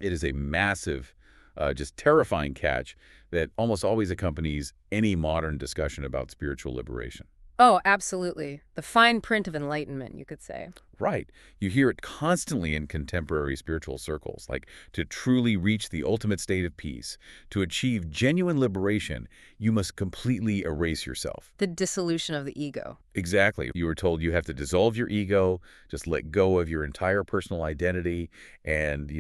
It is a massive, just terrifying catch that almost always accompanies any modern discussion about spiritual liberation. Oh, absolutely. The fine print of enlightenment, you could say. Right. You hear it constantly in contemporary spiritual circles, like to truly reach the ultimate state of peace, to achieve genuine liberation, you must completely erase yourself. The dissolution of the ego. Exactly. You were told you have to dissolve your ego, just let go of your entire personal identity, and,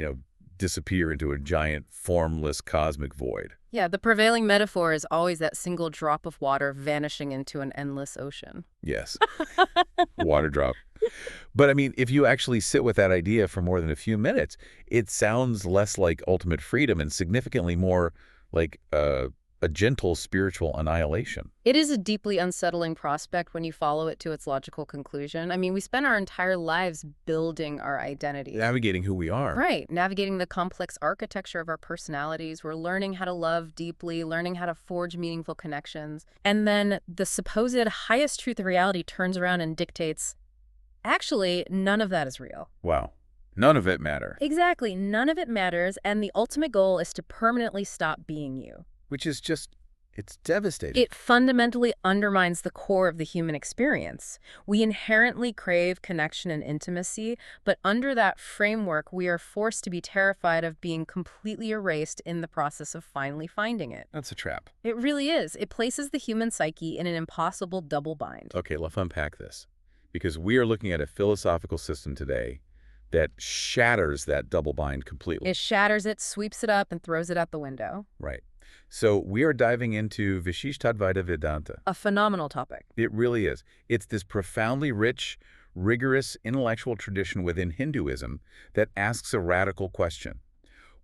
disappear into a giant, formless cosmic void. Yeah, the prevailing metaphor is always that single drop of water vanishing into an endless ocean. Yes. Water drop. But I mean, if you actually sit with that idea for more than a few minutes, it sounds less like ultimate freedom and significantly more like a gentle spiritual annihilation. It is a deeply unsettling prospect when you follow it to its logical conclusion. I mean, we spend our entire lives building our identities. Navigating who we are. Right, navigating the complex architecture of our personalities. We're learning how to love deeply, learning how to forge meaningful connections. And then the supposed highest truth of reality turns around and dictates, actually, none of that is real. Wow. None of it matter. Exactly, none of it matters, and the ultimate goal is to permanently stop being you. Which is just, it's devastating. It fundamentally undermines the core of the human experience. We inherently crave connection and intimacy, but under that framework, we are forced to be terrified of being completely erased in the process of finally finding it. That's a trap. It really is. It places the human psyche in an impossible double bind. Okay, let's unpack this. Because we are looking at a philosophical system today that shatters that double bind completely. It shatters it, sweeps it up, and throws it out the window. Right. So we are diving into Vishishtadvaita Vedanta. A phenomenal topic. It really is. It's this profoundly rich, rigorous intellectual tradition within Hinduism that asks a radical question.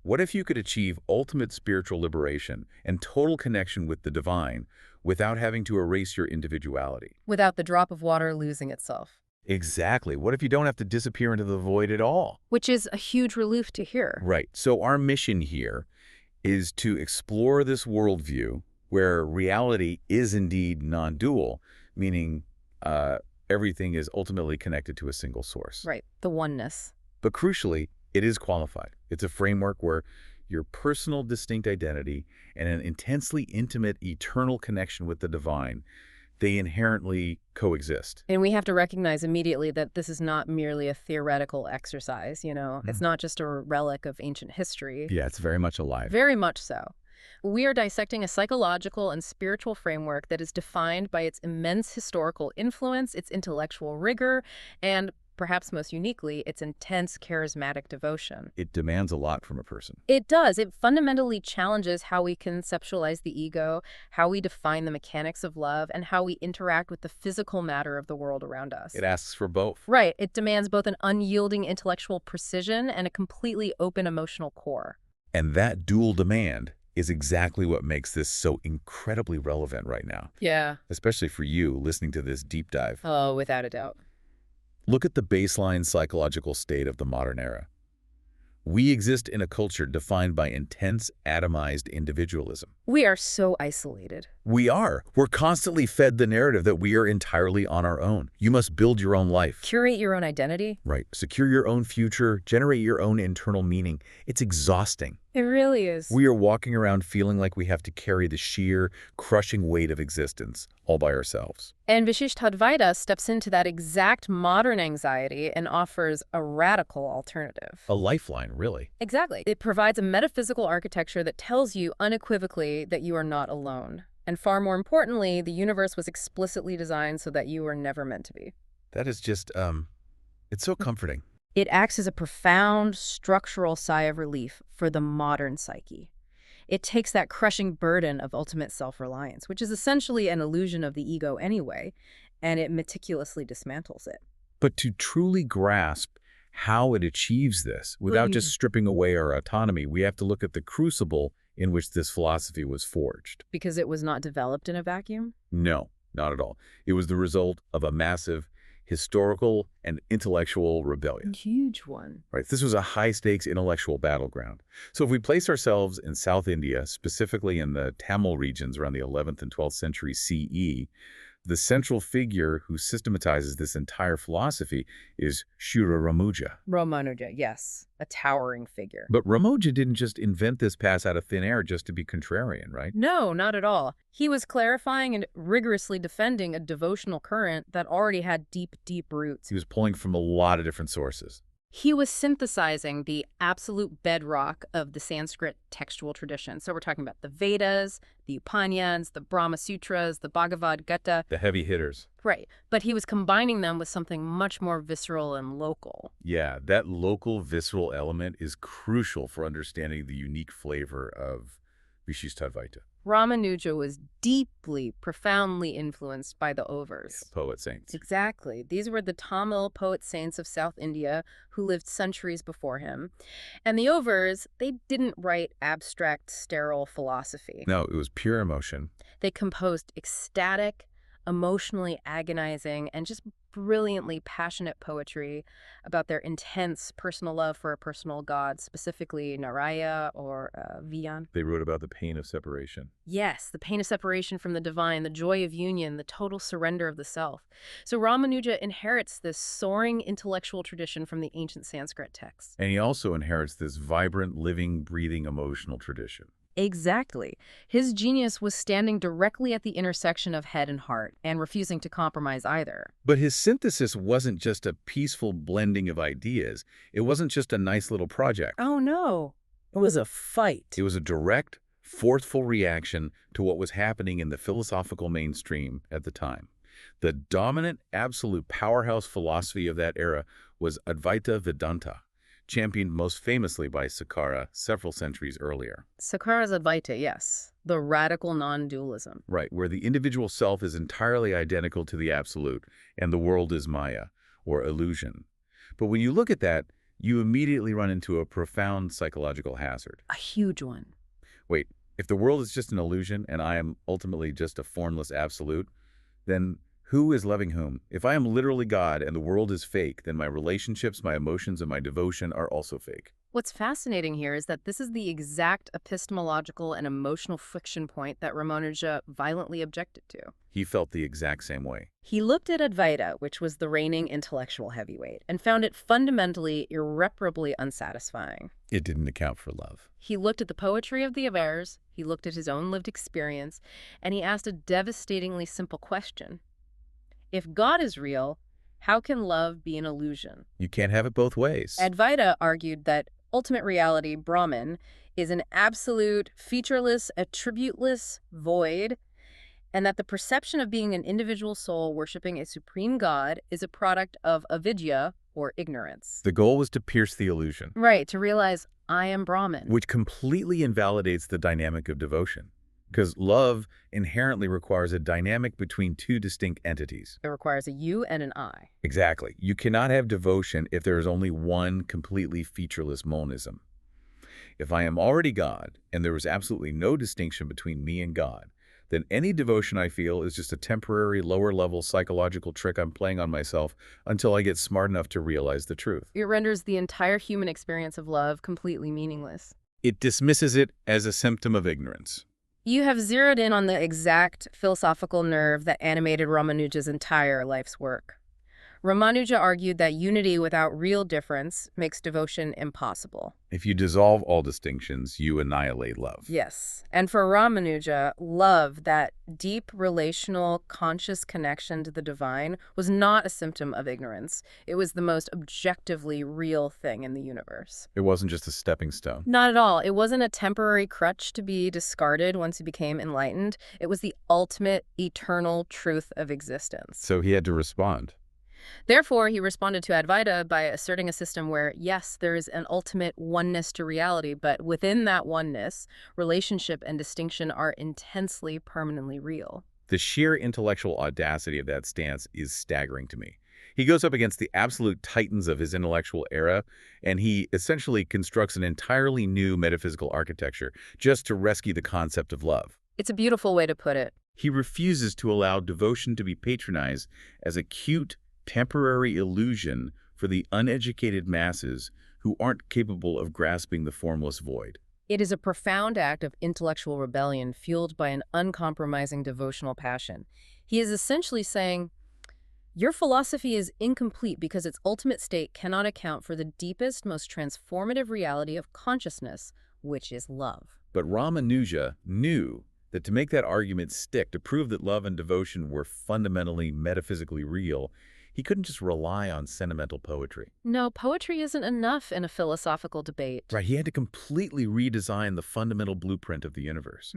What if you could achieve ultimate spiritual liberation and total connection with the divine without having to erase your individuality? Without the drop of water losing itself. Exactly. What if you don't have to disappear into the void at all? Which is a huge relief to hear. Right. So our mission here is to explore this worldview where reality is indeed non-dual, meaning everything is ultimately connected to a single source. Right, the oneness. But crucially, it is qualified. It's a framework where your personal distinct identity and an intensely intimate eternal connection with the divine, they inherently coexist. And we have to recognize immediately that this is not merely a theoretical exercise, It's not just a relic of ancient history. Yeah, it's very much alive. Very much so. We are dissecting a psychological and spiritual framework that is defined by its immense historical influence, its intellectual rigor, and perhaps most uniquely, its intense charismatic devotion. It demands a lot from a person. It does. It fundamentally challenges how we conceptualize the ego, how we define the mechanics of love, and how we interact with the physical matter of the world around us. It asks for both. Right. It demands both an unyielding intellectual precision and a completely open emotional core. And that dual demand is exactly what makes this so incredibly relevant right now. Yeah. Especially for you listening to this deep dive. Oh, without a doubt. Look at the baseline psychological state of the modern era. We exist in a culture defined by intense, atomized individualism. We are so isolated. We are. We're constantly fed the narrative that we are entirely on our own. You must build your own life. Curate your own identity. Right. Secure your own future. Generate your own internal meaning. It's exhausting. It really is. We are walking around feeling like we have to carry the sheer, crushing weight of existence all by ourselves. And Vishishtadvaita steps into that exact modern anxiety and offers a radical alternative. A lifeline, really. Exactly. It provides a metaphysical architecture that tells you unequivocally that you are not alone. And far more importantly, the universe was explicitly designed so that you were never meant to be. That is just, it's so comforting. It acts as a profound structural sigh of relief for the modern psyche. It takes that crushing burden of ultimate self-reliance, which is essentially an illusion of the ego anyway, and it meticulously dismantles it. But to truly grasp how it achieves this, without just stripping away our autonomy, we have to look at the crucible in which this philosophy was forged. Because it was not developed in a vacuum? No, not at all. It was the result of a massive historical and intellectual rebellion. Huge one. Right. This was a high-stakes intellectual battleground. So if we place ourselves in South India, specifically in the Tamil regions around the 11th and 12th century CE, The central figure who systematizes this entire philosophy is Ramanuja. Ramanuja, yes, a towering figure. But Ramanuja didn't just invent this pass out of thin air just to be contrarian, right? No, not at all. He was clarifying and rigorously defending a devotional current that already had deep, deep roots. He was pulling from a lot of different sources. He was synthesizing the absolute bedrock of the Sanskrit textual tradition. So we're talking about the Vedas, the Upanishads, the Brahma Sutras, the Bhagavad Gita. The heavy hitters. Right. But he was combining them with something much more visceral and local. Yeah, that local, visceral element is crucial for understanding the unique flavor of Vishishtadvaita. Ramanuja was deeply, profoundly influenced by the Overs. Yeah, poet saints. Exactly. These were the Tamil poet saints of South India who lived centuries before him. And the Overs, they didn't write abstract, sterile philosophy. No, it was pure emotion. They composed ecstatic, emotionally agonizing, and just brilliantly passionate poetry about their intense personal love for a personal god, specifically Naraya or Vyan. They wrote about the pain of separation. Yes, the pain of separation from the divine, the joy of union, the total surrender of the self. So Ramanuja inherits this soaring intellectual tradition from the ancient Sanskrit texts. And he also inherits this vibrant, living, breathing emotional tradition. Exactly. His genius was standing directly at the intersection of head and heart and refusing to compromise either. But his synthesis wasn't just a peaceful blending of ideas. It wasn't just a nice little project. Oh, no. It was a fight. It was a direct, forceful reaction to what was happening in the philosophical mainstream at the time. The dominant, absolute powerhouse philosophy of that era was Advaita Vedanta, championed most famously by Sankara several centuries earlier. Sankara's Advaita, yes. The radical non-dualism. Right, where the individual self is entirely identical to the absolute, and the world is Maya, or illusion. But when you look at that, you immediately run into a profound psychological hazard. A huge one. Wait, if the world is just an illusion, and I am ultimately just a formless absolute, then who is loving whom? If I am literally God and the world is fake, then my relationships, my emotions, and my devotion are also fake. What's fascinating here is that this is the exact epistemological and emotional friction point that Ramanuja violently objected to. He felt the exact same way. He looked at Advaita, which was the reigning intellectual heavyweight, and found it fundamentally, irreparably unsatisfying. It didn't account for love. He looked at the poetry of the Avars, he looked at his own lived experience, and he asked a devastatingly simple question. If God is real, how can love be an illusion? You can't have it both ways. Advaita argued that ultimate reality, Brahman, is an absolute, featureless, attributeless void, and that the perception of being an individual soul worshiping a supreme God is a product of avidya, or ignorance. The goal was to pierce the illusion. Right, to realize, I am Brahman. Which completely invalidates the dynamic of devotion. Because love inherently requires a dynamic between two distinct entities. It requires a you and an I. Exactly. You cannot have devotion if there is only one completely featureless monism. If I am already God, and there is absolutely no distinction between me and God, then any devotion I feel is just a temporary, lower-level psychological trick I'm playing on myself until I get smart enough to realize the truth. It renders the entire human experience of love completely meaningless. It dismisses it as a symptom of ignorance. You have zeroed in on the exact philosophical nerve that animated Ramanuja's entire life's work. Ramanuja argued that unity without real difference makes devotion impossible. If you dissolve all distinctions, you annihilate love. Yes. And for Ramanuja, love, that deep relational conscious connection to the divine, was not a symptom of ignorance. It was the most objectively real thing in the universe. It wasn't just a stepping stone. Not at all. It wasn't a temporary crutch to be discarded once he became enlightened. It was the ultimate, eternal truth of existence. So he had to respond. Therefore, he responded to Advaita by asserting a system where, yes, there is an ultimate oneness to reality, but within that oneness, relationship and distinction are intensely, permanently real. The sheer intellectual audacity of that stance is staggering to me. He goes up against the absolute titans of his intellectual era, and he essentially constructs an entirely new metaphysical architecture just to rescue the concept of love. It's a beautiful way to put it. He refuses to allow devotion to be patronized as a cute, temporary illusion for the uneducated masses who aren't capable of grasping the formless void. It is a profound act of intellectual rebellion fueled by an uncompromising devotional passion. He is essentially saying, your philosophy is incomplete because its ultimate state cannot account for the deepest, most transformative reality of consciousness, which is love. But Ramanuja knew that to make that argument stick, to prove that love and devotion were fundamentally metaphysically real, he couldn't just rely on sentimental poetry. No, poetry isn't enough in a philosophical debate. Right, he had to completely redesign the fundamental blueprint of the universe,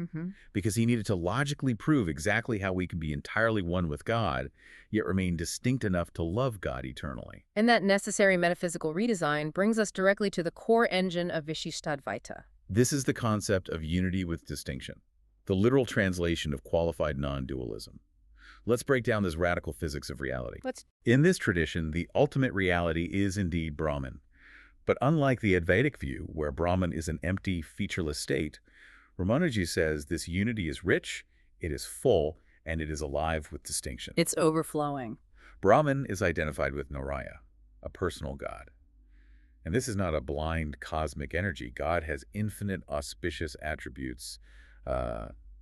because he needed to logically prove exactly how we can be entirely one with God, yet remain distinct enough to love God eternally. And that necessary metaphysical redesign brings us directly to the core engine of Vishishtadvaita. This is the concept of unity with distinction, the literal translation of qualified non-dualism. Let's break down this radical physics of reality. In this tradition, the ultimate reality is indeed Brahman. But unlike the Advaitic view, where Brahman is an empty, featureless state, Ramanuja says this unity is rich, it is full, and it is alive with distinction. It's overflowing. Brahman is identified with Narayana, a personal God. And this is not a blind cosmic energy. God has infinite auspicious attributes,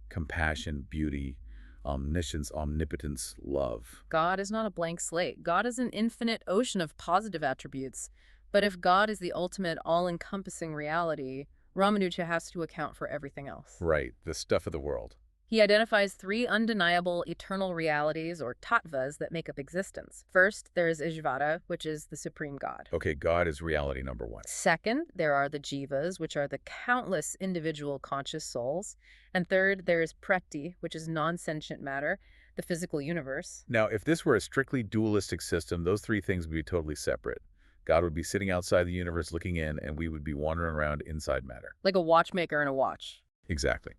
compassion, beauty, omniscience, omnipotence, love. God is not a blank slate. God is an infinite ocean of positive attributes. But if God is the ultimate all-encompassing reality, Ramanuja has to account for everything else. Right, the stuff of the world. He identifies three undeniable eternal realities, or tattvas, that make up existence. First, there is Ishvara, which is the supreme God. Okay, God is reality number one. Second, there are the jivas, which are the countless individual conscious souls. And third, there is prati, which is non-sentient matter, the physical universe. Now, if this were a strictly dualistic system, those three things would be totally separate. God would be sitting outside the universe looking in, and we would be wandering around inside matter. Like a watchmaker and a watch. Exactly.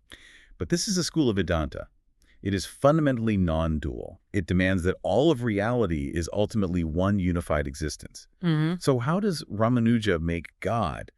But this is a school of Vedānta. It is fundamentally non-dual. It demands that all of reality is ultimately one unified existence. So how does Ramanuja make God,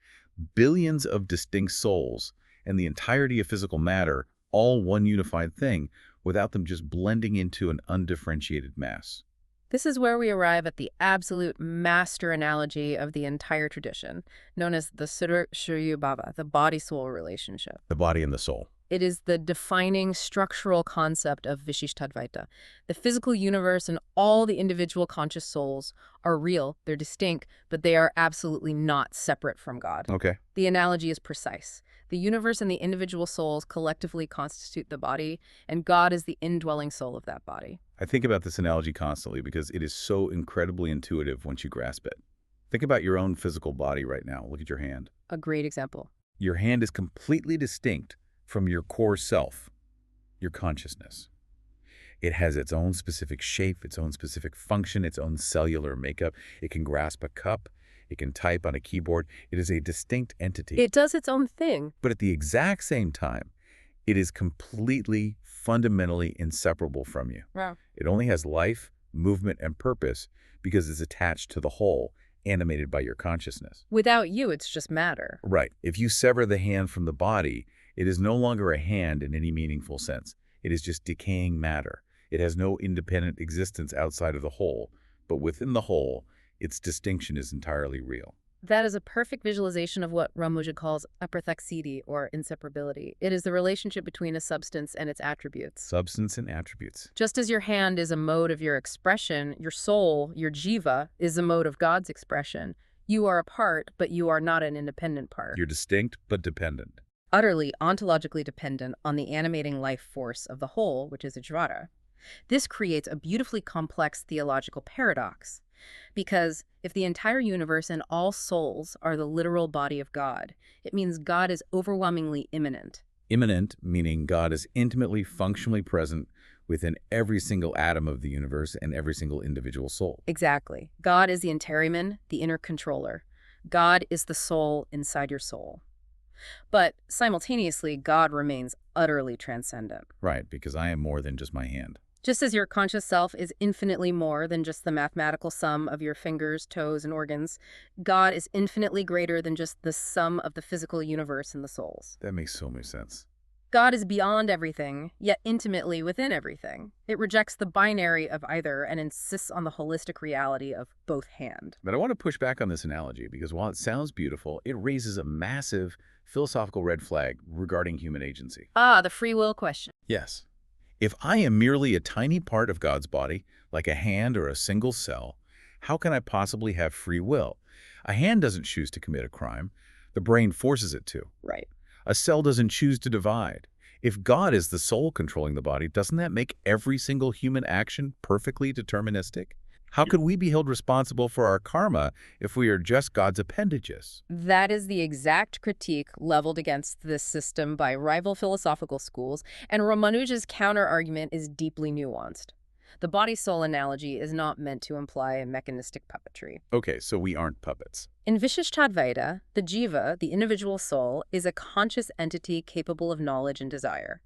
billions of distinct souls, and the entirety of physical matter all one unified thing without them just blending into an undifferentiated mass? This is where we arrive at the absolute master analogy of the entire tradition, known as the Sudarshuryabhava, the body-soul relationship. The body and the soul. It is the defining structural concept of Vishishtadvaita. The physical universe and all the individual conscious souls are real, they're distinct, but they are absolutely not separate from God. Okay. The analogy is precise. The universe and the individual souls collectively constitute the body, and God is the indwelling soul of that body. I think about this analogy constantly because it is so incredibly intuitive once you grasp it. Think about your own physical body right now. Look at your hand. A great example. Your hand is completely distinct from your core self, your consciousness. It has its own specific shape, its own specific function, its own cellular makeup. It can grasp a cup. It can type on a keyboard. It is a distinct entity. It does its own thing. But at the exact same time, it is completely, fundamentally inseparable from you. Wow. It only has life, movement, and purpose because it's attached to the whole, animated by your consciousness. Without you, it's just matter. Right. If you sever the hand from the body, it is no longer a hand in any meaningful sense. It is just decaying matter. It has no independent existence outside of the whole, but within the whole, its distinction is entirely real. That is a perfect visualization of what Ramanuja calls aprathakshiti, or inseparability. It is the relationship between a substance and its attributes. Substance and attributes. Just as your hand is a mode of your expression, your soul, your jiva, is a mode of God's expression. You are a part, but you are not an independent part. You're distinct but dependent. Utterly ontologically dependent on the animating life force of the whole, which is Ishvara. This creates a beautifully complex theological paradox. Because if the entire universe and all souls are the literal body of God, it means God is overwhelmingly immanent. Immanent, meaning God is intimately, functionally present within every single atom of the universe and every single individual soul. Exactly. God is the interiman, the inner controller. God is the soul inside your soul. But simultaneously, God remains utterly transcendent. Right, because I am more than just my hand. Just as your conscious self is infinitely more than just the mathematical sum of your fingers, toes, and organs, God is infinitely greater than just the sum of the physical universe and the souls. That makes so much sense. God is beyond everything, yet intimately within everything. It rejects the binary of either and insists on the holistic reality of both hand. But I want to push back on this analogy because while it sounds beautiful, it raises a massive philosophical red flag regarding human agency. Ah, the free will question. Yes. If I am merely a tiny part of God's body, like a hand or a single cell, how can I possibly have free will? A hand doesn't choose to commit a crime. The brain forces it to. Right. A cell doesn't choose to divide. If God is the soul controlling the body, doesn't that make every single human action perfectly deterministic? How could we be held responsible for our karma if we are just God's appendages? That is the exact critique leveled against this system by rival philosophical schools, and Ramanuja's counter-argument is deeply nuanced. The body-soul analogy is not meant to imply a mechanistic puppetry. Okay, so we aren't puppets. In Vishishtadvaita, the jiva, the individual soul, is a conscious entity capable of knowledge and desire.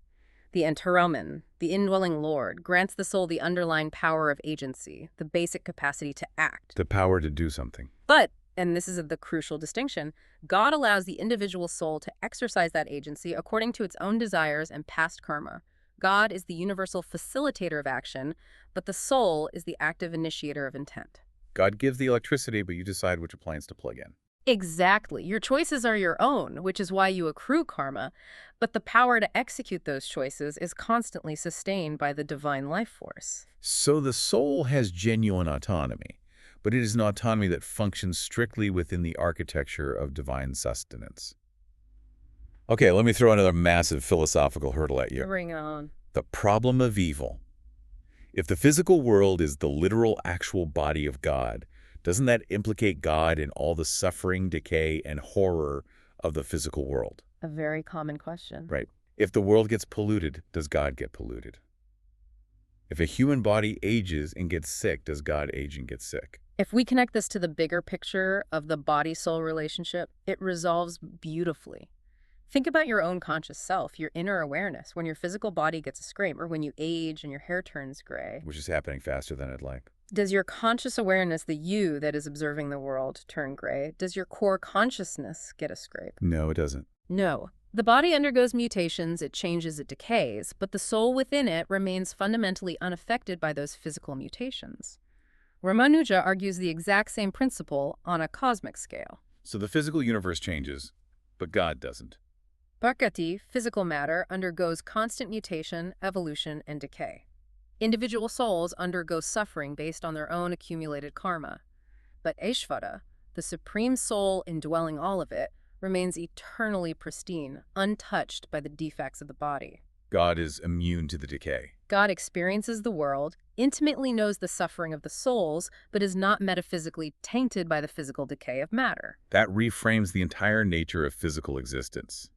The Antaroman, the indwelling Lord, grants the soul the underlying power of agency, the basic capacity to act. The power to do something. But, and this is the crucial distinction, God allows the individual soul to exercise that agency according to its own desires and past karma. God is the universal facilitator of action, but the soul is the active initiator of intent. God gives the electricity, but you decide which appliance to plug in. Exactly. Your choices are your own, which is why you accrue karma, but the power to execute those choices is constantly sustained by the divine life force. So the soul has genuine autonomy, but it is an autonomy that functions strictly within the architecture of divine sustenance. Okay, let me throw another massive philosophical hurdle at you. Bring on. The problem of evil. If the physical world is the literal, actual body of God, doesn't that implicate God in all the suffering, decay, and horror of the physical world? A very common question. Right. If the world gets polluted, does God get polluted? If a human body ages and gets sick, does God age and get sick? If we connect this to the bigger picture of the body-soul relationship, it resolves beautifully. Think about your own conscious self, your inner awareness, when your physical body gets a scrape or when you age and your hair turns gray. Which is happening faster than I'd like. Does your conscious awareness, the you that is observing the world, turn gray? Does your core consciousness get a scrape? No, it doesn't. No. The body undergoes mutations, it changes, it decays, but the soul within it remains fundamentally unaffected by those physical mutations. Ramanuja argues the exact same principle on a cosmic scale. So the physical universe changes, but God doesn't. Bhakti, physical matter, undergoes constant mutation, evolution, and decay. Individual souls undergo suffering based on their own accumulated karma. But Aishvara, the supreme soul indwelling all of it, remains eternally pristine, untouched by the defects of the body. God is immune to the decay. God experiences the world, intimately knows the suffering of the souls, but is not metaphysically tainted by the physical decay of matter. That reframes the entire nature of physical existence.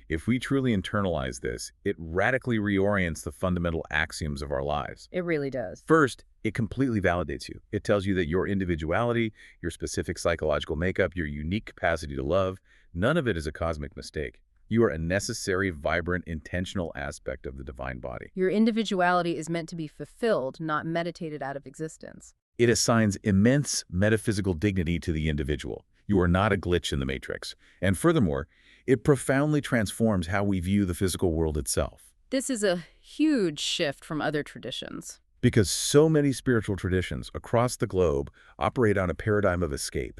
If we truly internalize this, it radically reorients the fundamental axioms of our lives. It really does. First, it completely validates you. It tells you that your individuality, your specific psychological makeup, your unique capacity to love, none of it is a cosmic mistake. You are a necessary, vibrant, intentional aspect of the divine body. Your individuality is meant to be fulfilled, not meditated out of existence. It assigns immense metaphysical dignity to the individual. You are not a glitch in the matrix. And furthermore, it profoundly transforms how we view the physical world itself. This is a huge shift from other traditions. Because so many spiritual traditions across the globe operate on a paradigm of escape.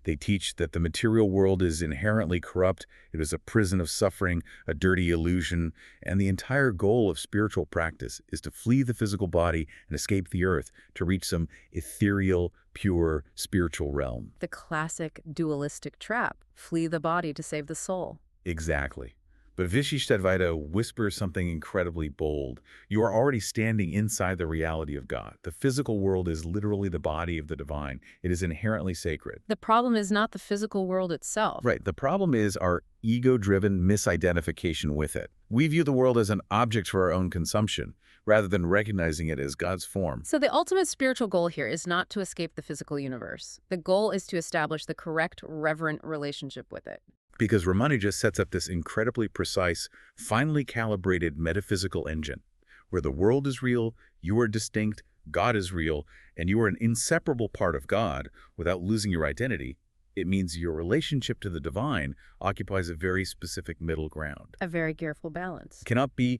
They teach that the material world is inherently corrupt, it is a prison of suffering, a dirty illusion, and the entire goal of spiritual practice is to flee the physical body and escape the earth to reach some ethereal, pure, spiritual realm. The classic dualistic trap, flee the body to save the soul. Exactly. But Vishishtadvaita whispers something incredibly bold. You are already standing inside the reality of God. The physical world is literally the body of the divine. It is inherently sacred. The problem is not the physical world itself. Right. The problem is our ego-driven misidentification with it. We view the world as an object for our own consumption, rather than recognizing it as God's form. So the ultimate spiritual goal here is not to escape the physical universe. The goal is to establish the correct, reverent relationship with it. Because Ramanuja sets up this incredibly precise, finely calibrated metaphysical engine, where the world is real, you are distinct, God is real, and you are an inseparable part of God without losing your identity. It means your relationship to the divine occupies a very specific middle ground. A very careful balance. It cannot be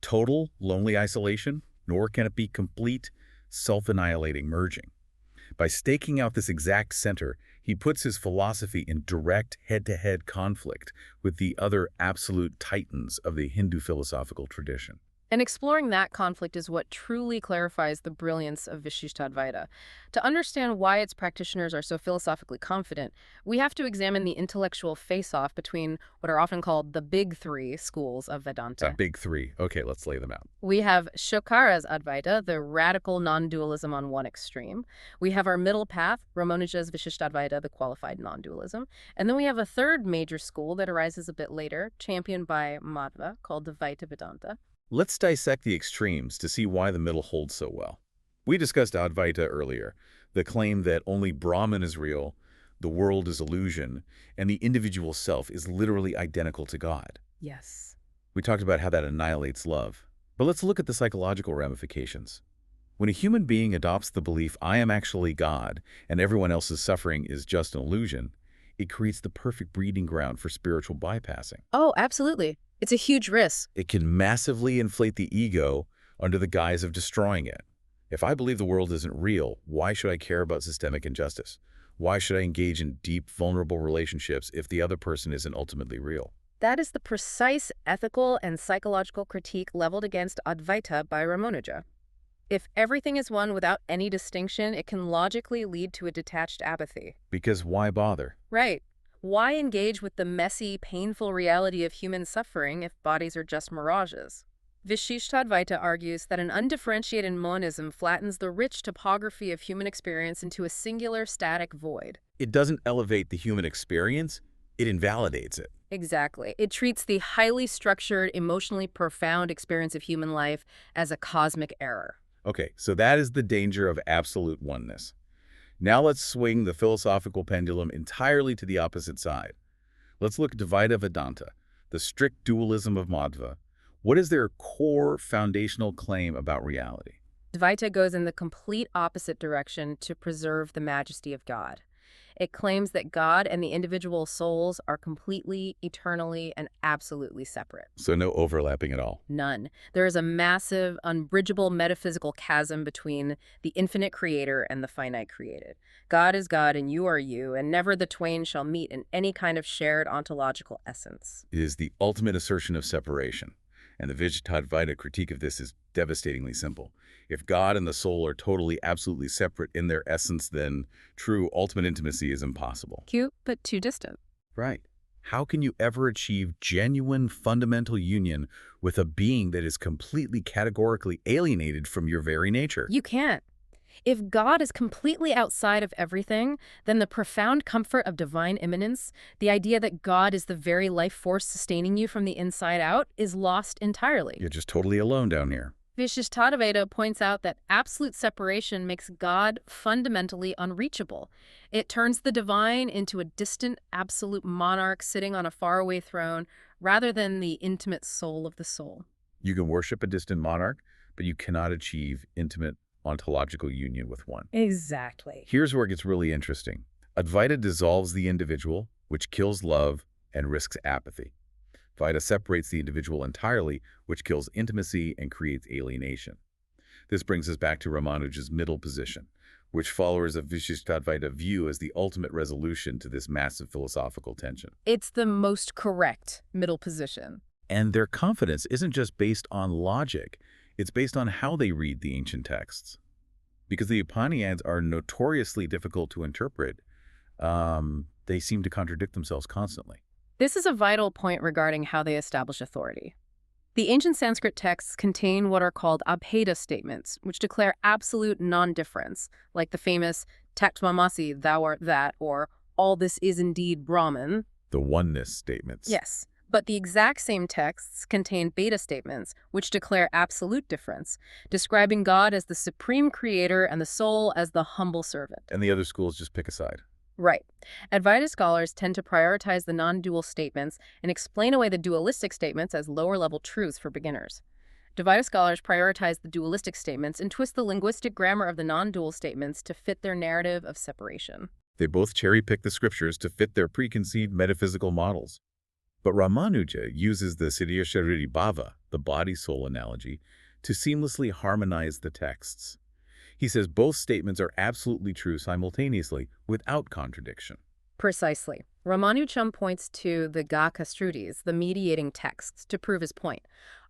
total, lonely isolation, nor can it be complete, self-annihilating merging. By staking out this exact center, he puts his philosophy in direct head-to-head conflict with the other absolute titans of the Hindu philosophical tradition. And exploring that conflict is what truly clarifies the brilliance of Vishishtadvaita. To understand why its practitioners are so philosophically confident, we have to examine the intellectual face-off between what are often called the big three schools of The Vedanta. big three. Okay, let's lay them out. We have Shokara's Advaita, the radical non-dualism on one extreme. We have our middle path, Ramanuja's Vishishtadvaita, the qualified non-dualism. And then we have a third major school that arises a bit later, championed by Madhva, called Dvaita Vedanta. Let's dissect the extremes to see why the middle holds so well. We discussed Advaita earlier, the claim that only Brahman is real, the world is illusion, and the individual self is literally identical to God. Yes. We talked about how that annihilates love. But let's look at the psychological ramifications. When a human being adopts the belief, I am actually God, and everyone else's suffering is just an illusion, it creates the perfect breeding ground for spiritual bypassing. Oh, absolutely. It's a huge risk. It can massively inflate the ego under the guise of destroying it. If I believe the world isn't real, why should I care about systemic injustice? Why should I engage in deep, vulnerable relationships if the other person isn't ultimately real? That is the precise ethical and psychological critique leveled against Advaita by Ramanuja. If everything is one without any distinction, it can logically lead to a detached apathy. Because why bother? Right. Why engage with the messy, painful reality of human suffering if bodies are just mirages? Vishishtadvaita argues that an undifferentiated monism flattens the rich topography of human experience into a singular, static void. It doesn't elevate the human experience, it invalidates it. Exactly. It treats the highly structured, emotionally profound experience of human life as a cosmic error. Okay, so that is the danger of absolute oneness. Now let's swing the philosophical pendulum entirely to the opposite side. Let's look at Dvaita Vedanta, the strict dualism of Madhva. What is their core foundational claim about reality? Dvaita goes in the complete opposite direction to preserve the majesty of God. It claims that God and the individual souls are completely, eternally, and absolutely separate. So no overlapping at all. None. There is a massive, unbridgeable metaphysical chasm between the infinite creator and the finite created. God is God and you are you, and never the twain shall meet in any kind of shared ontological essence. It is the ultimate assertion of separation. And the Vishishtadvaita critique of this is devastatingly simple. If God and the soul are totally, absolutely separate in their essence, then true ultimate intimacy is impossible. Cute, but too distant. Right. How can you ever achieve genuine fundamental union with a being that is completely categorically alienated from your very nature? You can't. If God is completely outside of everything, then the profound comfort of divine immanence, the idea that God is the very life force sustaining you from the inside out, is lost entirely. You're just totally alone down here. Vishishtadvaita points out that absolute separation makes God fundamentally unreachable. It turns the divine into a distant, absolute monarch sitting on a faraway throne, rather than the intimate soul of the soul. You can worship a distant monarch, but you cannot achieve intimate ontological union with one. Exactly. Here's where it gets really interesting. Advaita dissolves the individual, which kills love and risks apathy. Advaita separates the individual entirely, which kills intimacy and creates alienation. This brings us back to Ramanuja's middle position, which followers of Vishishtadvaita view as the ultimate resolution to this massive philosophical tension. It's the most correct middle position. And their confidence isn't just based on logic, it's based on how they read the ancient texts. Because the Upanishads are notoriously difficult to interpret, they seem to contradict themselves constantly. This is a vital point regarding how they establish authority. The ancient Sanskrit texts contain what are called abheda statements, which declare absolute non-difference, like the famous Tattvamasi, thou art that, or all this is indeed Brahman. The oneness statements. Yes, but the exact same texts contain beta statements, which declare absolute difference, describing God as the supreme creator and the soul as the humble servant. And the other schools just pick a side. Right. Advaita scholars tend to prioritize the non-dual statements and explain away the dualistic statements as lower-level truths for beginners. Dvaita scholars prioritize the dualistic statements and twist the linguistic grammar of the non-dual statements to fit their narrative of separation. They both cherry-pick the scriptures to fit their preconceived metaphysical models. But Ramanuja uses the Siddhya Shariri Bhava, the body-soul analogy, to seamlessly harmonize the texts. He says both statements are absolutely true simultaneously, without contradiction. Precisely. Ramanuja points to the Gaka Strutis, the mediating texts, to prove his point,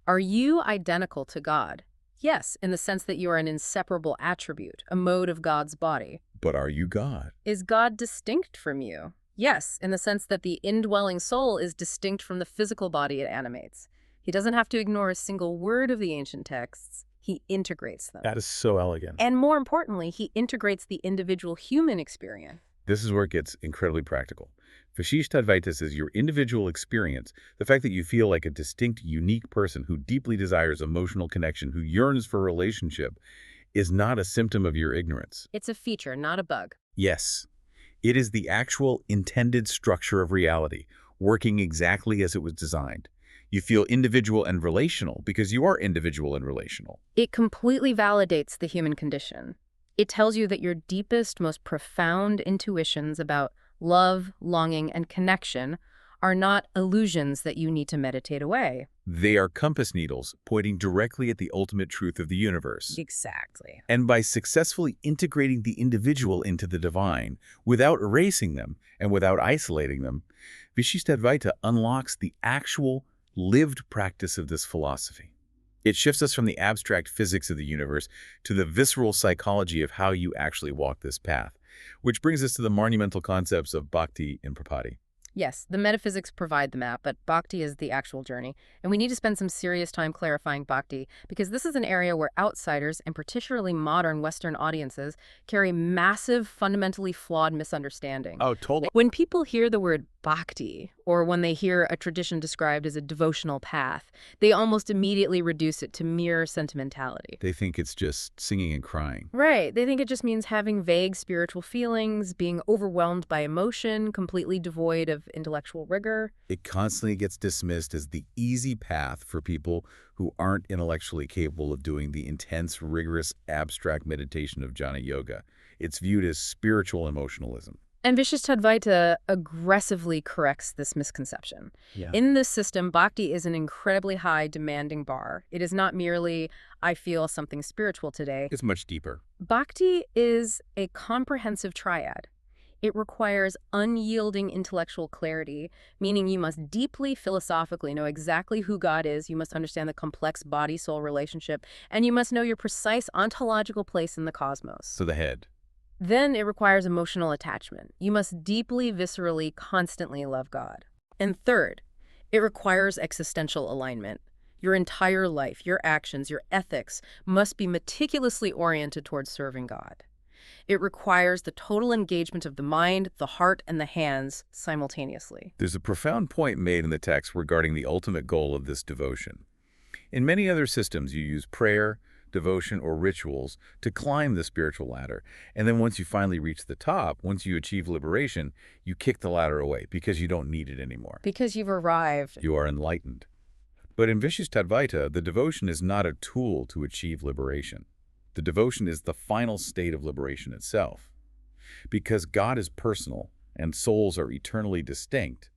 Are you identical to God? Yes, in the sense that you are an inseparable attribute, a mode of God's body. But are you God? Is God distinct from you? Yes, in the sense that the indwelling soul is distinct from the physical body it animates. He doesn't have to ignore a single word of the ancient texts. He integrates them. That is so elegant. And more importantly, he integrates the individual human experience. This is where it gets incredibly practical. Vishishtadvaita says your individual experience, the fact that you feel like a distinct, unique person who deeply desires emotional connection, who yearns for a relationship, is not a symptom of your ignorance. It's a feature, not a bug. Yes, it is the actual intended structure of reality, working exactly as it was designed. You feel individual and relational because you are individual and relational. It completely validates the human condition. It tells you that your deepest, most profound intuitions about love, longing, and connection are not illusions that you need to meditate away. They are compass needles pointing directly at the ultimate truth of the universe. Exactly. And by successfully integrating the individual into the divine, without erasing them and without isolating them, Vishishtadvaita unlocks the actual lived practice of this philosophy. It shifts us from the abstract physics of the universe to the visceral psychology of how you actually walk this path, which brings us to the monumental concepts of bhakti and prapatti. Yes, the metaphysics provide the map, but bhakti is the actual journey. And we need to spend some serious time clarifying bhakti, because this is an area where outsiders, and particularly modern Western audiences, carry massive, fundamentally flawed misunderstanding. Oh, totally. When people hear the word bhakti, or when they hear a tradition described as a devotional path, they almost immediately reduce it to mere sentimentality. They think it's just singing and crying. Right. They think it just means having vague spiritual feelings, being overwhelmed by emotion, completely devoid of intellectual rigor. It constantly gets dismissed as the easy path for people who aren't intellectually capable of doing the intense, rigorous, abstract meditation of jnana yoga. It's viewed as spiritual emotionalism. And Vishishtadvaita aggressively corrects this misconception. Yeah. In this system, bhakti is an incredibly high, demanding bar. It is not merely, I feel something spiritual today. It's much deeper. Bhakti is a comprehensive triad. It requires unyielding intellectual clarity, meaning you must deeply philosophically know exactly who God is, you must understand the complex body-soul relationship, and you must know your precise ontological place in the cosmos. So the head. Then it requires emotional attachment. You must deeply, viscerally, constantly love God. And third, it requires existential alignment. Your entire life, your actions, your ethics must be meticulously oriented towards serving God. It requires the total engagement of the mind, the heart, and the hands simultaneously. There's a profound point made in the text regarding the ultimate goal of this devotion. In many other systems, you use prayer, devotion, or rituals to climb the spiritual ladder. And then once you finally reach the top, once you achieve liberation, you kick the ladder away because you don't need it anymore. Because you've arrived. You are enlightened. But in Vishishtadvaita, the devotion is not a tool to achieve liberation. The devotion is the final state of liberation itself. Because God is personal and souls are eternally distinct,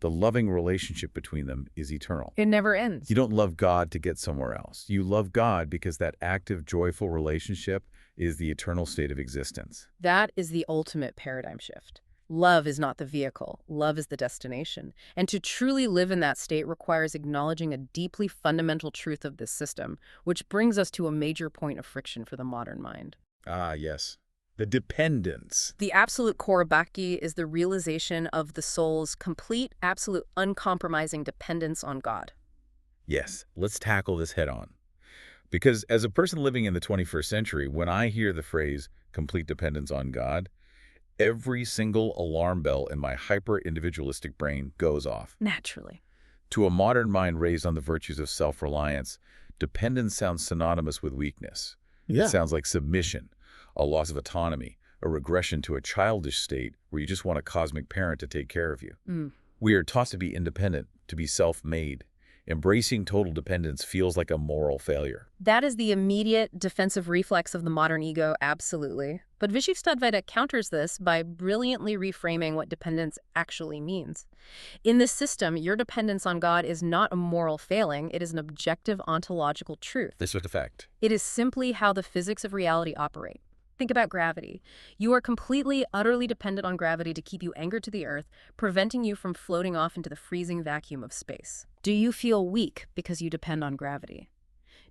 the loving relationship between them is eternal. It never ends. You don't love God to get somewhere else. You love God because that active, joyful relationship is the eternal state of existence. That is the ultimate paradigm shift. Love is not the vehicle. Love is the destination. And to truly live in that state requires acknowledging a deeply fundamental truth of this system, which brings us to a major point of friction for the modern mind. Ah, yes. The dependence. The absolute core of bhakti is the realization of the soul's complete, absolute, uncompromising dependence on God. Yes, let's tackle this head on. Because as a person living in the 21st century, when I hear the phrase complete dependence on God, every single alarm bell in my hyper-individualistic brain goes off. Naturally. To a modern mind raised on the virtues of self-reliance, dependence sounds synonymous with weakness. Yeah. It sounds like submission, a loss of autonomy, a regression to a childish state where you just want a cosmic parent to take care of you. We are taught to be independent, to be self-made. Embracing total dependence feels like a moral failure. That is the immediate defensive reflex of the modern ego, absolutely. But Vishishtadvaita counters this by brilliantly reframing what dependence actually means. In this system, your dependence on God is not a moral failing, it is an objective ontological truth. This with effect. It is simply how the physics of reality operate. Think about gravity. You are completely, utterly dependent on gravity to keep you anchored to the earth, preventing you from floating off into the freezing vacuum of space. Do you feel weak because you depend on gravity?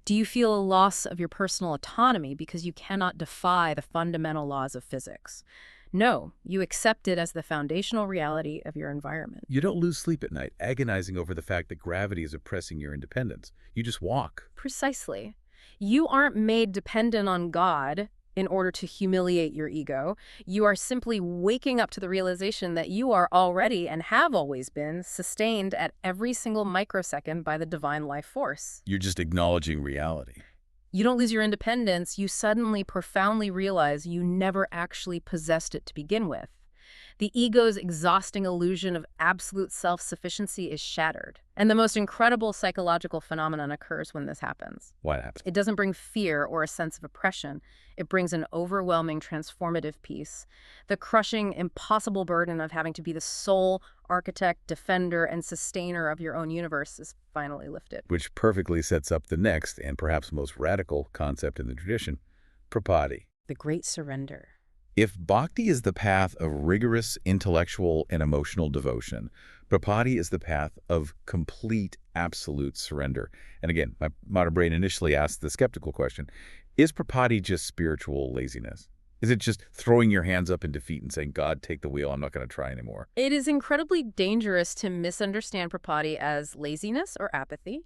Do you feel a loss of your personal autonomy because you cannot defy the fundamental laws of physics? No, you accept it as the foundational reality of your environment. You don't lose sleep at night agonizing over the fact that gravity is oppressing your independence. You just walk. Precisely. You aren't made dependent on God in order to humiliate your ego. You are simply waking up to the realization that you are already and have always been sustained at every single microsecond by the divine life force. You're just acknowledging reality. You don't lose your independence. You suddenly profoundly realize you never actually possessed it to begin with. The ego's exhausting illusion of absolute self-sufficiency is shattered. And the most incredible psychological phenomenon occurs when this happens. What happens? It doesn't bring fear or a sense of oppression. It brings an overwhelming, transformative peace. The crushing, impossible burden of having to be the sole architect, defender, and sustainer of your own universe is finally lifted. Which perfectly sets up the next and perhaps most radical concept in the tradition, prapatti. The great surrender. If bhakti is the path of rigorous intellectual and emotional devotion, prapatti is the path of complete, absolute surrender. And again, my modern brain initially asked the skeptical question, is prapatti just spiritual laziness? Is it just throwing your hands up in defeat and saying, God, take the wheel, I'm not going to try anymore? It is incredibly dangerous to misunderstand prapatti as laziness or apathy.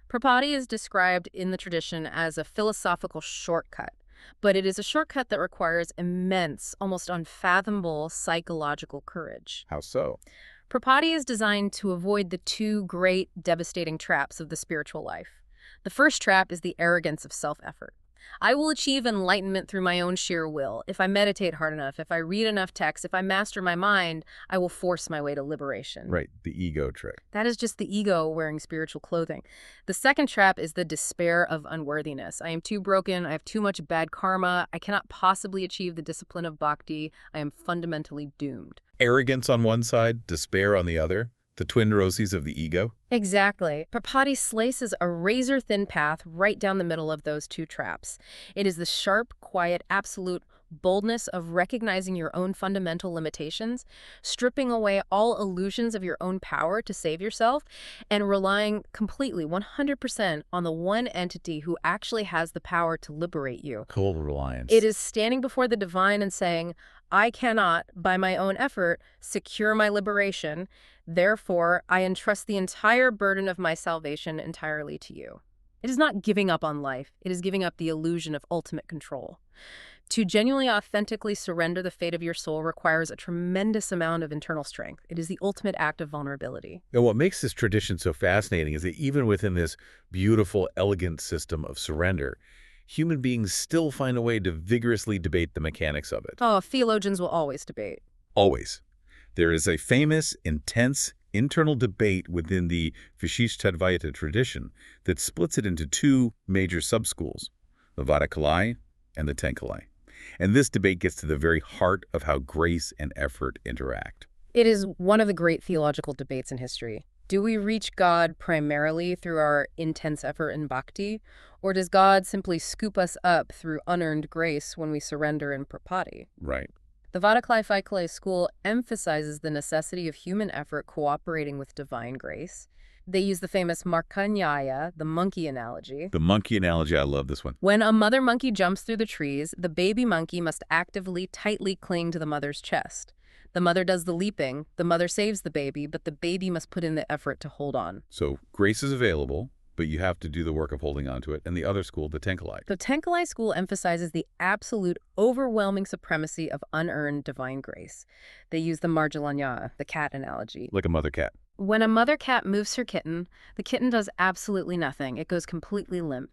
Prapatti is described in the tradition as a philosophical shortcut. But it is a shortcut that requires immense, almost unfathomable psychological courage. How so? Prapatti is designed to avoid the two great, devastating traps of the spiritual life. The first trap is the arrogance of self-effort. I will achieve enlightenment through my own sheer will. If I meditate hard enough, if I read enough texts, if I master my mind, I will force my way to liberation. Right, the ego trick. That is just the ego wearing spiritual clothing. The second trap is the despair of unworthiness. I am too broken. I have too much bad karma. I cannot possibly achieve the discipline of bhakti. I am fundamentally doomed. Arrogance on one side, despair on the other. The twin neuroses of the ego? Exactly. Prapatti slices a razor-thin path right down the middle of those two traps. It is the sharp, quiet, absolute boldness of recognizing your own fundamental limitations, stripping away all illusions of your own power to save yourself, and relying completely, 100%, on the one entity who actually has the power to liberate you. Total reliance. It is standing before the divine and saying, I cannot, by my own effort, secure my liberation. Therefore, I entrust the entire burden of my salvation entirely to you. It is not giving up on life. It is giving up the illusion of ultimate control. To genuinely, authentically surrender the fate of your soul requires a tremendous amount of internal strength. It is the ultimate act of vulnerability. And what makes this tradition so fascinating is that even within this beautiful, elegant system of surrender, human beings still find a way to vigorously debate the mechanics of it. Oh, theologians will always debate. Always. There is a famous, intense, internal debate within the Vishishtadvaita tradition that splits it into two major subschools, the Vedānta and the Tenkalai. And this debate gets to the very heart of how grace and effort interact. It is one of the great theological debates in history. Do we reach God primarily through our intense effort in bhakti, or does God simply scoop us up through unearned grace when we surrender in prapatti? Right. The Vedānta school emphasizes the necessity of human effort cooperating with divine grace. They use the famous Markanyaya, the monkey analogy. The monkey analogy, I love this one. When a mother monkey jumps through the trees, the baby monkey must actively, tightly cling to the mother's chest. The mother does the leaping, the mother saves the baby, but the baby must put in the effort to hold on. So grace is available, but you have to do the work of holding on to it. And the other school, the Tenkalai. The Tenkalai school emphasizes the absolute, overwhelming supremacy of unearned divine grace. They use the Marjalanya, the cat analogy. Like a mother cat. When a mother cat moves her kitten, the kitten does absolutely nothing. It goes completely limp.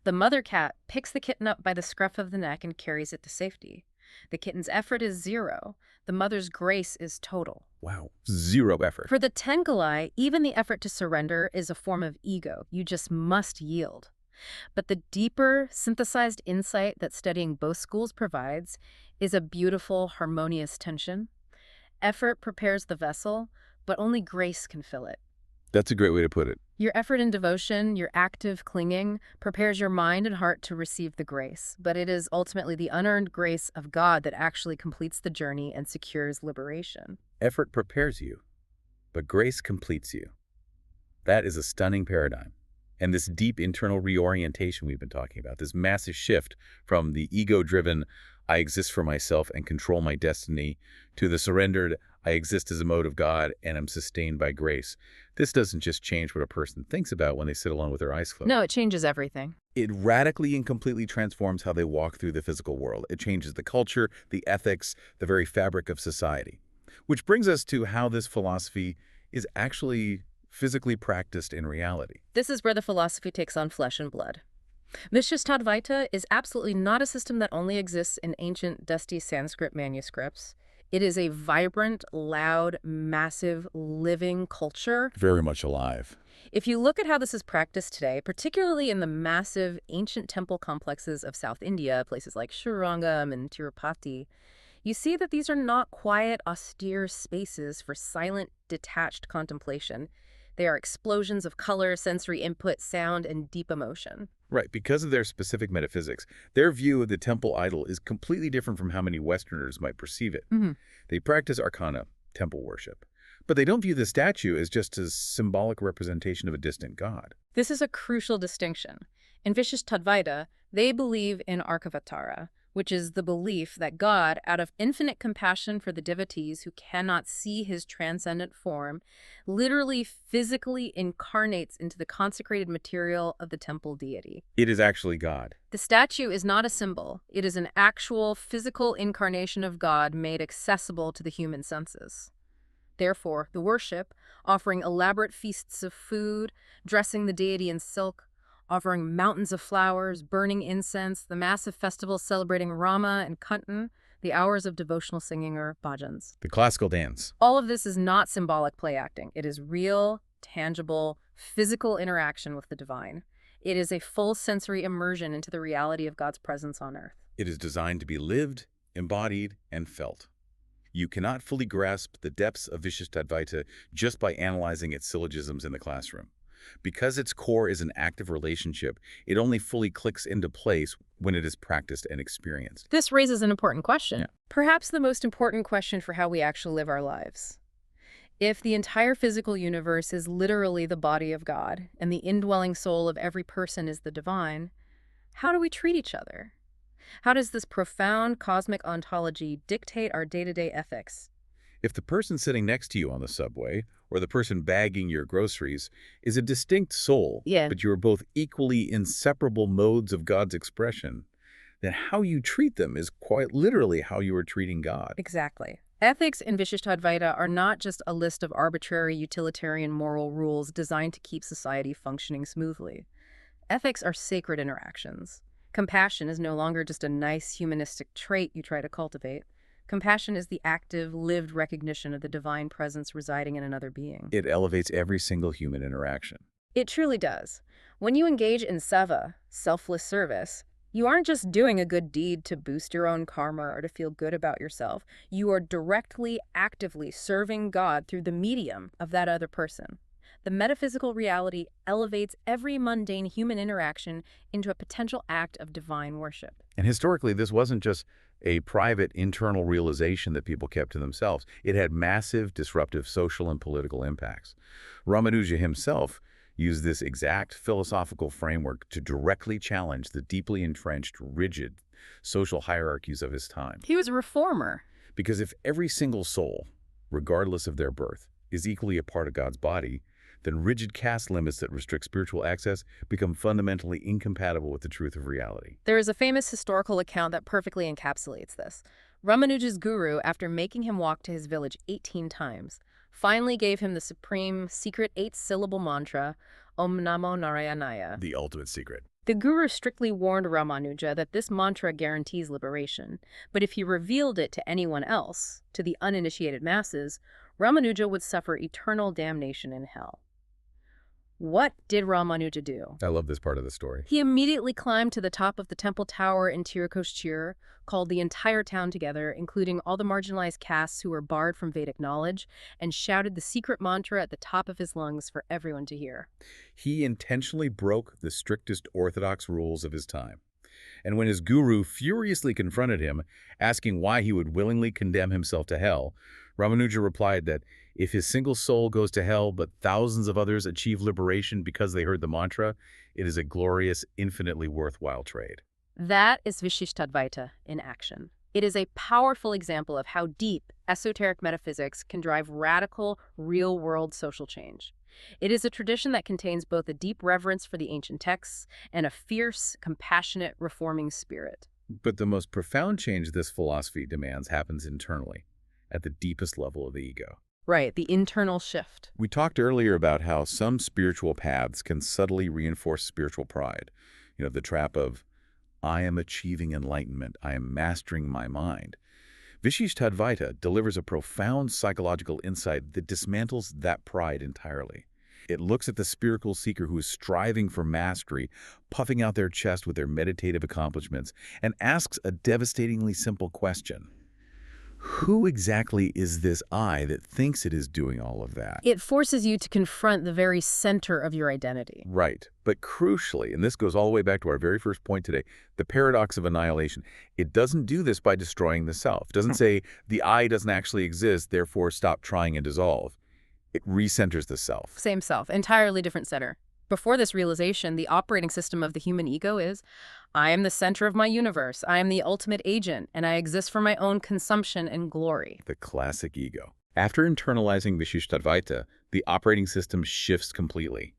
The mother cat picks the kitten up by the scruff of the neck and carries it to safety. The kitten's effort is zero. The mother's grace is total. Wow. Zero effort. For the Tenkalai, even the effort to surrender is a form of ego. You just must yield. But the deeper, synthesized insight that studying both schools provides is a beautiful, harmonious tension. Effort prepares the vessel, but only grace can fill it. That's a great way to put it. Your effort and devotion, your active clinging, prepares your mind and heart to receive the grace. But it is ultimately the unearned grace of God that actually completes the journey and secures liberation. Effort prepares you, but grace completes you. That is a stunning paradigm. And this deep internal reorientation we've been talking about, this massive shift from the ego-driven, I exist for myself and control my destiny, to the surrendered, I exist as a mode of God and am sustained by grace. This doesn't just change what a person thinks about when they sit alone with their eyes closed. No, it changes everything. It radically and completely transforms how they walk through the physical world. It changes the culture, the ethics, the very fabric of society. Which brings us to how this philosophy is actually physically practiced in reality. This is where the philosophy takes on flesh and blood. Vishishtadvaita is absolutely not a system that only exists in ancient, dusty Sanskrit manuscripts. It is a vibrant, loud, massive, living culture. Very much alive. If you look at how this is practiced today, particularly in the massive ancient temple complexes of South India, places like Srirangam and Tirupati, you see that these are not quiet, austere spaces for silent, detached contemplation. They are explosions of color, sensory input, sound, and deep emotion. Right, because of their specific metaphysics, their view of the temple idol is completely different from how many Westerners might perceive it. They practice arcana, temple worship, but they don't view the statue as just a symbolic representation of a distant god. This is a crucial distinction. In Vishishtadvaita, they believe in Arkavatara, which is the belief that God, out of infinite compassion for the devotees who cannot see his transcendent form, literally physically incarnates into the consecrated material of the temple deity. It is actually God. The statue is not a symbol. It is an actual physical incarnation of God made accessible to the human senses. Therefore, the worship, offering elaborate feasts of food, dressing the deity in silk, offering mountains of flowers, burning incense, the massive festivals celebrating Rama and Kuntan, the hours of devotional singing or bhajans. The classical dance. All of this is not symbolic play acting. It is real, tangible, physical interaction with the divine. It is a full sensory immersion into the reality of God's presence on earth. It is designed to be lived, embodied, and felt. You cannot fully grasp the depths of Vishishtadvaita just by analyzing its syllogisms in the classroom. Because its core is an active relationship, it only fully clicks into place when it is practiced and experienced. This raises an important question. Perhaps the most important question for how we actually live our lives. If the entire physical universe is literally the body of God, and the indwelling soul of every person is the divine, how do we treat each other? How does this profound cosmic ontology dictate our day-to-day ethics? If the person sitting next to you on the subway, or the person bagging your groceries, is a distinct soul, but you are both equally inseparable modes of God's expression, then how you treat them is quite literally how you are treating God. Exactly. Ethics in Vishishtadvaita are not just a list of arbitrary utilitarian moral rules designed to keep society functioning smoothly. Ethics are sacred interactions. Compassion is no longer just a nice humanistic trait you try to cultivate. Compassion is the active, lived recognition of the divine presence residing in another being. It elevates every single human interaction. It truly does. When you engage in seva, selfless service, you aren't just doing a good deed to boost your own karma or to feel good about yourself. You are directly, actively serving God through the medium of that other person. The metaphysical reality elevates every mundane human interaction into a potential act of divine worship. And historically, this wasn't just a private internal realization that people kept to themselves. It had massive disruptive social and political impacts. Ramanuja himself used this exact philosophical framework to directly challenge the deeply entrenched, rigid social hierarchies of his time. He was a reformer. Because if every single soul, regardless of their birth, is equally a part of God's body, then rigid caste limits that restrict spiritual access become fundamentally incompatible with the truth of reality. There is a famous historical account that perfectly encapsulates this. Ramanuja's guru, after making him walk to his village 18 times, finally gave him the supreme, secret 8-syllable mantra, Om Namo Narayanaya. The ultimate secret. The guru strictly warned Ramanuja that this mantra guarantees liberation, but if he revealed it to anyone else, to the uninitiated masses, Ramanuja would suffer eternal damnation in hell. What did Ramanuja do? I love this part of the story. He immediately climbed to the top of the temple tower in Tirukoshchir, called the entire town together, including all the marginalized castes who were barred from Vedic knowledge, and shouted the secret mantra at the top of his lungs for everyone to hear. He intentionally broke the strictest orthodox rules of his time. And when his guru furiously confronted him, asking why he would willingly condemn himself to hell, Ramanuja replied that if his single soul goes to hell but thousands of others achieve liberation because they heard the mantra, it is a glorious, infinitely worthwhile trade. That is Vishishtadvaita in action. It is a powerful example of how deep esoteric metaphysics can drive radical, real-world social change. It is a tradition that contains both a deep reverence for the ancient texts and a fierce, compassionate, reforming spirit. But the most profound change this philosophy demands happens internally, at the deepest level of the ego. Right, the internal shift. We talked earlier about how some spiritual paths can subtly reinforce spiritual pride. The trap of, I am achieving enlightenment, I am mastering my mind. Vishishtadvaita delivers a profound psychological insight that dismantles that pride entirely. It looks at the spiritual seeker who is striving for mastery, puffing out their chest with their meditative accomplishments, and asks a devastatingly simple question. Who exactly is this I that thinks it is doing all of that? It forces you to confront the very center of your identity. Right. But crucially, and this goes all the way back to our very first point today, the paradox of annihilation. It doesn't do this by destroying the self. It doesn't say the I doesn't actually exist, therefore stop trying and dissolve. It recenters the self. Same self, entirely different center. Before this realization, the operating system of the human ego is, I am the center of my universe, I am the ultimate agent, and I exist for my own consumption and glory. The classic ego. After internalizing Vishishtadvaita, the operating system shifts completely.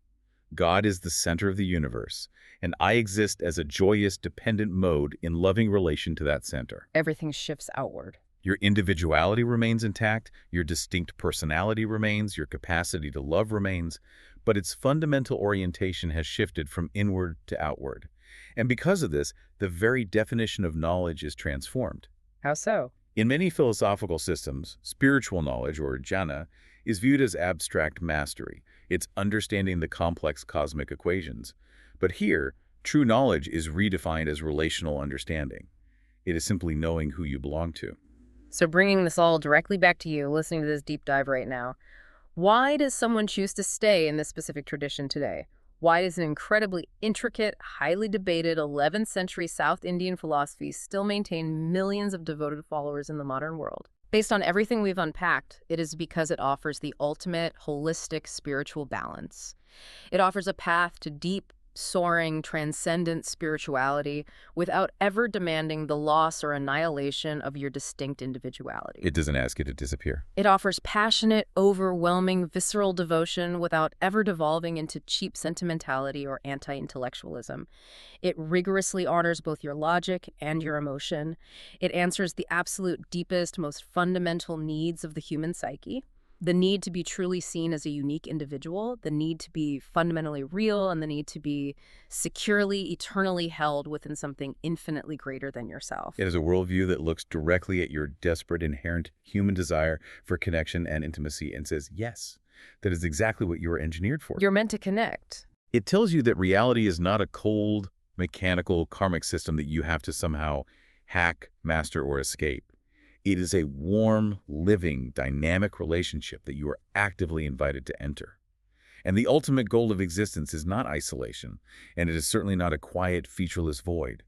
God is the center of the universe, and I exist as a joyous, dependent mode in loving relation to that center. Everything shifts outward. Your individuality remains intact, your distinct personality remains, your capacity to love remains, but its fundamental orientation has shifted from inward to outward. And because of this, the very definition of knowledge is transformed. How so? In many philosophical systems, spiritual knowledge, or jnana, is viewed as abstract mastery. It's understanding the complex cosmic equations. But here, true knowledge is redefined as relational understanding. It is simply knowing who you belong to. So bringing this all directly back to you, listening to this deep dive right now, why does someone choose to stay in this specific tradition today? Why does an incredibly intricate, highly debated 11th century South Indian philosophy still maintain millions of devoted followers in the modern world? Based on everything we've unpacked, it is because it offers the ultimate, holistic spiritual balance. It offers a path to deep, soaring, transcendent spirituality without ever demanding the loss or annihilation of your distinct individuality. It doesn't ask you to disappear. It offers passionate, overwhelming, visceral devotion without ever devolving into cheap sentimentality or anti-intellectualism. It rigorously honors both your logic and your emotion. It answers the absolute deepest, most fundamental needs of the human psyche. The need to be truly seen as a unique individual, the need to be fundamentally real, and the need to be securely, eternally held within something infinitely greater than yourself. It is a worldview that looks directly at your desperate, inherent human desire for connection and intimacy and says, yes, that is exactly what you were engineered for. You're meant to connect. It tells you that reality is not a cold, mechanical, karmic system that you have to somehow hack, master, or escape. It is a warm, living, dynamic relationship that you are actively invited to enter. And the ultimate goal of existence is not isolation, and it is certainly not a quiet, featureless void.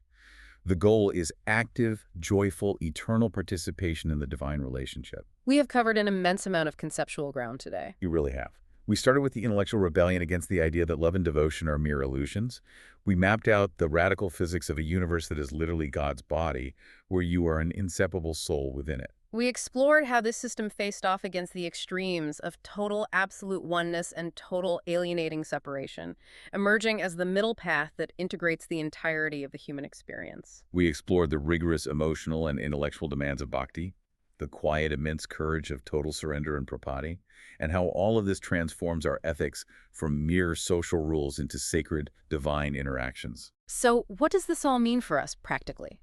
The goal is active, joyful, eternal participation in the divine relationship. We have covered an immense amount of conceptual ground today. You really have. We started with the intellectual rebellion against the idea that love and devotion are mere illusions. We mapped out the radical physics of a universe that is literally God's body, where you are an inseparable soul within it. We explored how this system faced off against the extremes of total absolute oneness and total alienating separation, emerging as the middle path that integrates the entirety of the human experience. We explored the rigorous emotional and intellectual demands of bhakti, the quiet, immense courage of total surrender and prapati, and how all of this transforms our ethics from mere social rules into sacred, divine interactions. So what does this all mean for us practically?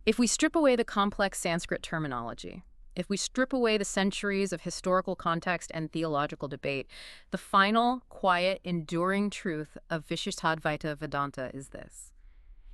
If we strip away the complex Sanskrit terminology, If we strip away the centuries of historical context and theological debate, the final, quiet, enduring truth of Vishishtadvaita Vedanta is this: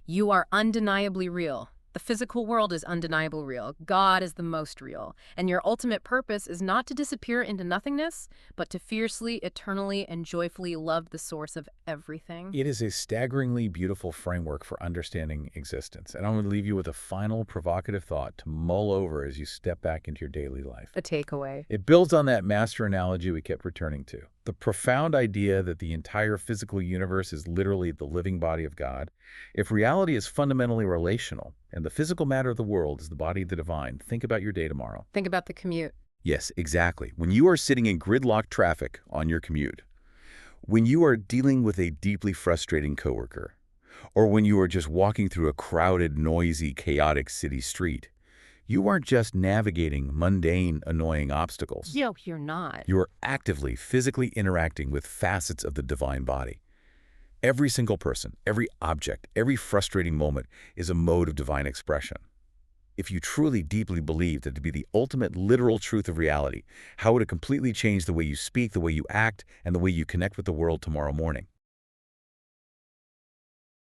you are undeniably real. The physical world is undeniably real. God is the most real. And your ultimate purpose is not to disappear into nothingness, but to fiercely, eternally, and joyfully love the source of everything. It is a staggeringly beautiful framework for understanding existence. And I'm going to leave you with a final provocative thought to mull over as you step back into your daily life. A takeaway. It builds on that master analogy we kept returning to. The profound idea that the entire physical universe is literally the living body of God. If reality is fundamentally relational, and the physical matter of the world is the body of the divine, think about your day tomorrow. Think about the commute. Yes, exactly. When you are sitting in gridlock traffic on your commute, when you are dealing with a deeply frustrating coworker, or when you are just walking through a crowded, noisy, chaotic city street, you aren't just navigating mundane, annoying obstacles. No, you're not. You are actively, physically interacting with facets of the divine body. Every single person, every object, every frustrating moment is a mode of divine expression. If you truly deeply believe that to be the ultimate literal truth of reality, how would it completely change the way you speak, the way you act, and the way you connect with the world tomorrow morning?